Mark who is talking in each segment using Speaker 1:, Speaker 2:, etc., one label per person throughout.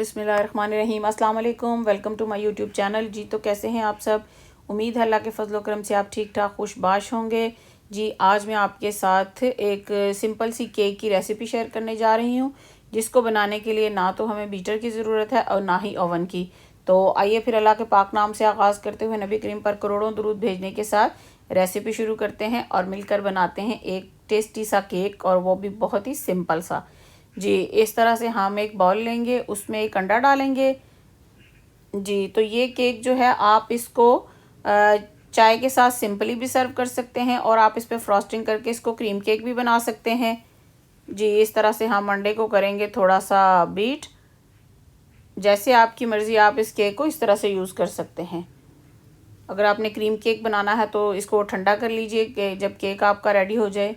Speaker 1: बिस्मिल्लाहिर्रहमानिर्रहीम अस्सलाम वालेकुम। Welcome to my YouTube channel. जी तो कैसे हैं आप सब? उम्मीद है अल्लाह के फजल करम से आप ठीक ठाक खुशबाश होंगे। जी आज मैं आपके साथ एक सिंपल सी केक की रेसिपी शेयर करने जा रही हूँ, जिसको बनाने के लिए ना तो हमें बीटर की ज़रूरत है और ना ही ओवन की। तो आइए फिर अल्लाह के पाक नाम से आगाज़ करते हुए नबी करीम पर करोड़ों दुरूद भेजने के साथ रेसिपी शुरू करते हैं और मिलकर बनाते हैं एक टेस्टी सा केक, और वो भी बहुत ही सिंपल सा। जी इस तरह से हम एक बाउल लेंगे, उसमें एक अंडा डालेंगे। जी तो ये केक जो है आप इसको चाय के साथ सिंपली भी सर्व कर सकते हैं, और आप इस पर फ्रॉस्टिंग करके इसको क्रीम केक भी बना सकते हैं। जी इस तरह से हम अंडे को करेंगे थोड़ा सा बीट। जैसे आपकी मर्ज़ी, आप इस केक को इस तरह से यूज़ कर सकते हैं। अगर आपने क्रीम केक बनाना है तो इसको ठंडा कर लीजिए कि जब केक आपका रेडी हो जाए।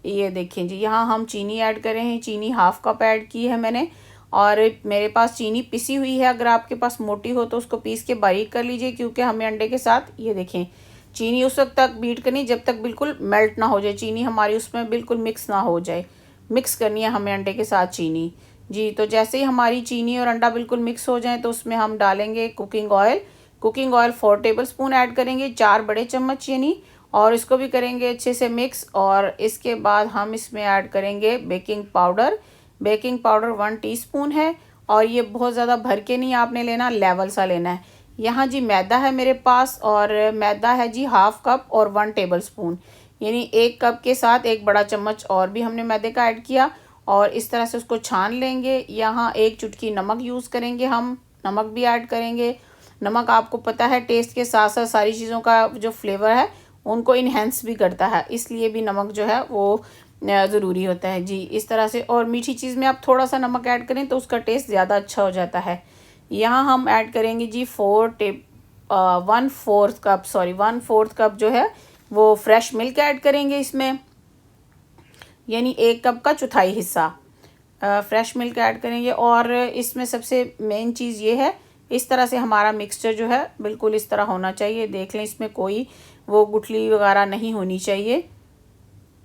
Speaker 1: ये देखें जी, यहाँ हम चीनी ऐड कर रहे हैं। चीनी हाफ कप ऐड की है मैंने, और मेरे पास चीनी पिसी हुई है। अगर आपके पास मोटी हो तो उसको पीस के बारीक कर लीजिए, क्योंकि हमें अंडे के साथ, ये देखें, चीनी उस वक्त तक बीट करनी जब तक बिल्कुल मेल्ट ना हो जाए, चीनी हमारी उसमें बिल्कुल मिक्स ना हो जाए। मिक्स करनी है हमें अंडे के साथ चीनी। जी तो जैसे ही हमारी चीनी और अंडा बिल्कुल मिक्स हो जाए तो उसमें हम डालेंगे cooking oil. Cooking oil 4 table spoon add करेंगे, 4 बड़े चम्मच यानी, और इसको भी करेंगे अच्छे से मिक्स। और इसके बाद हम इसमें ऐड करेंगे baking powder. Baking powder 1 teaspoon है, और ये बहुत ज़्यादा भर के नहीं आपने लेना, लेवल सा लेना है। यहाँ जी मैदा है मेरे पास, और मैदा है जी हाफ कप और 1 टेबल स्पून, यानी 1 कप के साथ 1 बड़ा चम्मच और भी हमने मैदे का ऐड किया, और इस तरह से उसको छान लेंगे। यहाँ 1 चुटकी नमक यूज़ करेंगे, हम नमक भी ऐड करेंगे। नमक आपको पता है टेस्ट के साथ साथ सारी चीज़ों का जो फ्लेवर है उनको इन्हेंस भी करता है, इसलिए भी नमक जो है वो ज़रूरी होता है। जी इस तरह से, और मीठी चीज़ में आप थोड़ा सा नमक ऐड करें तो उसका टेस्ट ज़्यादा अच्छा हो जाता है। यहाँ हम ऐड करेंगे जी 1/4 कप जो है वो फ्रेश मिल्क ऐड करेंगे इसमें, यानी 1 कप का चौथाई हिस्सा फ्रेश मिल्क ऐड करेंगे। और इसमें सबसे मेन चीज़ ये है, इस तरह से हमारा मिक्सचर जो है बिल्कुल इस तरह होना चाहिए। देख लें, इसमें कोई वो गुठली वगैरह नहीं होनी चाहिए।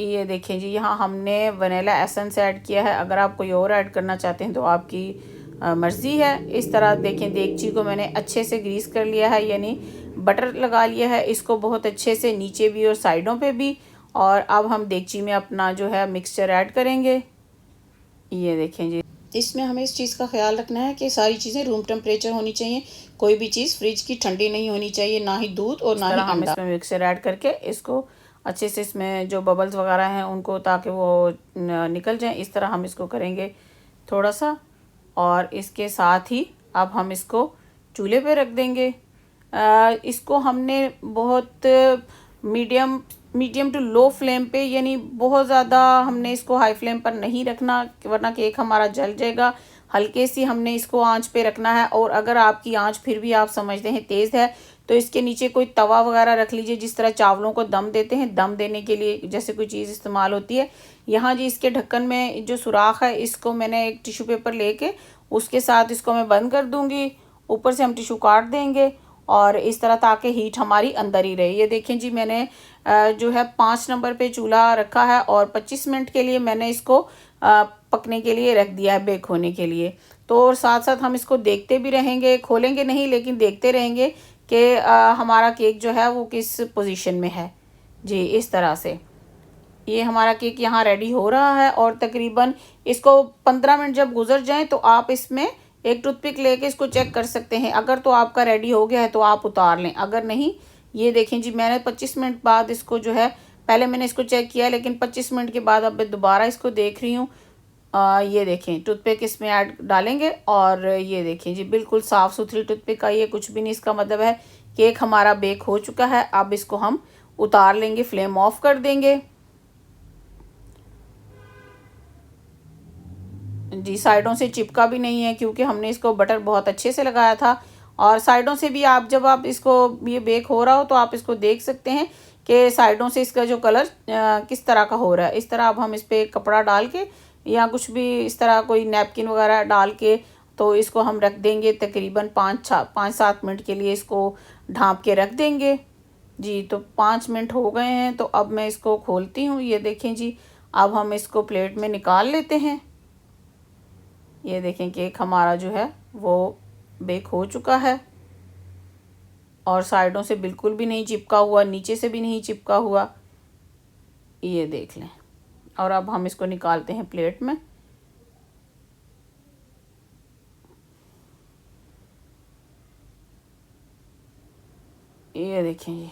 Speaker 1: ये देखें जी, यहाँ हमने वनीला एसेंस ऐड किया है। अगर आप कोई और ऐड करना चाहते हैं तो आपकी मर्ज़ी है। इस तरह देखें, देगची को मैंने अच्छे से ग्रीस कर लिया है, यानी बटर लगा लिया है इसको बहुत अच्छे से, नीचे भी और साइडों पे भी। और अब हम देगची में अपना जो है मिक्सचर ऐड करेंगे। ये देखें जी, इसमें हमें इस चीज़ का ख्याल रखना है कि सारी चीज़ें रूम टेम्परेचर होनी चाहिए। कोई भी चीज़ फ्रिज की ठंडी नहीं होनी चाहिए, ना ही दूध और ना ही अंडा। हम इसमें मिक्सर ऐड करके इसको अच्छे से, इसमें जो बबल्स वगैरह हैं उनको, ताकि वो निकल जाएं, इस तरह हम इसको करेंगे थोड़ा सा। और इसके साथ ही अब हम इसको चूल्हे पे रख देंगे। इसको हमने बहुत मीडियम टू लो फ्लेम पे, यानी बहुत ज़्यादा हमने इसको हाई फ्लेम पर नहीं रखना, वरना केक हमारा जल जाएगा। हल्के सी हमने इसको आंच पे रखना है। और अगर आपकी आंच फिर भी आप समझते हैं तेज़ है तो इसके नीचे कोई तवा वगैरह रख लीजिए, जिस तरह चावलों को दम देते हैं, दम देने के लिए जैसे कोई चीज़ इस्तेमाल होती है। यहाँ जी इसके ढक्कन में जो सुराख है, इसको मैंने एक टिश्यू पेपर लेके उसके साथ इसको मैं बंद कर दूँगी। ऊपर से हम टिश्यू काट देंगे, और इस तरह, ताकि हीट हमारी अंदर ही रहे। ये देखें जी, मैंने जो है 5 नंबर पे चूल्हा रखा है, और 25 मिनट के लिए मैंने इसको पकने के लिए रख दिया है, बेक होने के लिए। तो साथ साथ हम इसको देखते भी रहेंगे, खोलेंगे नहीं लेकिन देखते रहेंगे कि हमारा केक जो है वो किस पोजीशन में है। जी इस तरह से ये हमारा केक यहाँ रेडी हो रहा है, और तकरीबन इसको 15 मिनट जब गुजर जाएं तो आप इसमें एक टूथपिक लेके इसको चेक कर सकते हैं। अगर तो आपका रेडी हो गया है तो आप उतार लें, अगर नहीं, ये देखें जी, मैंने 25 मिनट बाद इसको जो है, पहले मैंने इसको चेक किया लेकिन 25 मिनट के बाद अब मैं दोबारा इसको देख रही हूँ। ये देखें, टूथपिक इसमें ऐड डालेंगे, और ये देखें जी, बिल्कुल साफ़ सुथरी टूथपिक आई है, कुछ भी नहीं। इसका मतलब है केक हमारा बेक हो चुका है। अब इसको हम उतार लेंगे, फ्लेम ऑफ कर देंगे। जी साइडों से चिपका भी नहीं है, क्योंकि हमने इसको बटर बहुत अच्छे से लगाया था। और साइडों से भी आप, जब आप इसको, ये बेक हो रहा हो तो आप इसको देख सकते हैं कि साइडों से इसका जो कलर किस तरह का हो रहा है। इस तरह अब हम इस पर कपड़ा डाल के, या कुछ भी इस तरह कोई नैपकिन वगैरह डाल के, तो इसको हम रख देंगे तकरीबन 5-7 मिनट के लिए, इसको ढाँप के रख देंगे। जी तो 5 मिनट हो गए हैं, तो अब मैं इसको खोलती हूँ। ये देखें जी, अब हम इसको प्लेट में निकाल लेते हैं। ये देखें केक हमारा जो है वो बेक हो चुका है और साइडों से बिल्कुल भी नहीं चिपका हुआ, नीचे से भी नहीं चिपका हुआ, ये देख लें। और अब हम इसको निकालते हैं प्लेट में। ये देखें जी,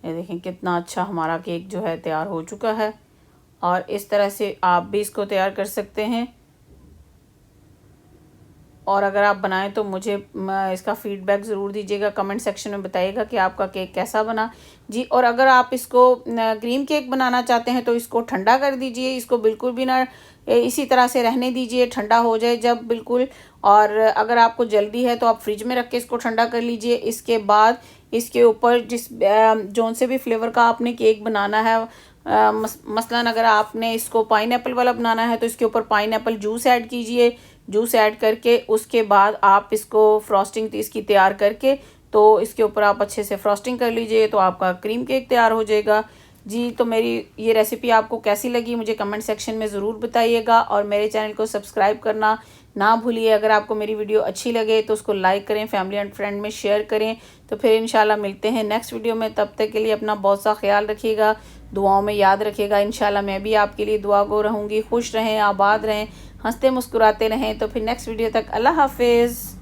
Speaker 1: ये देखें कितना अच्छा हमारा केक जो है तैयार हो चुका है। और इस तरह से आप भी इसको तैयार कर सकते हैं। और अगर आप बनाएं तो मुझे इसका फ़ीडबैक ज़रूर दीजिएगा, कमेंट सेक्शन में बताइएगा कि आपका केक कैसा बना जी। और अगर आप इसको क्रीम केक बनाना चाहते हैं तो इसको ठंडा कर दीजिए, इसको बिल्कुल भी ना इसी तरह से रहने दीजिए, ठंडा हो जाए जब बिल्कुल। और अगर आपको जल्दी है तो आप फ्रिज में रख के इसको ठंडा कर लीजिए। इसके बाद इसके ऊपर जिस जौन से भी फ्लेवर का आपने केक बनाना है, मसलन अगर आपने इसको पाइनएप्पल वाला बनाना है तो इसके ऊपर पाइनएप्पल जूस ऐड कीजिए। जूस ऐड करके उसके बाद आप इसको फ्रॉस्टिंग इसकी तैयार करके तो इसके ऊपर आप अच्छे से फ्रॉस्टिंग कर लीजिए तो आपका क्रीम केक तैयार हो जाएगा जी। तो मेरी ये रेसिपी आपको कैसी लगी मुझे कमेंट सेक्शन में ज़रूर बताइएगा और मेरे चैनल को सब्सक्राइब करना ना भूलिए। अगर आपको मेरी वीडियो अच्छी लगे तो उसको लाइक करें, फैमिली एंड फ्रेंड में शेयर करें। तो फिर इंशाल्लाह मिलते हैं नेक्स्ट वीडियो में। तब तक के लिए अपना बहुत सा ख्याल रखिएगा, दुआओं में याद रखिएगा। इंशाल्लाह मैं भी आपके लिए दुआ गो रहूँगी। खुश रहें, आबाद रहें, हंसते मुस्कुराते रहें। तो फिर नेक्स्ट वीडियो तक अल्लाह हाफिज़।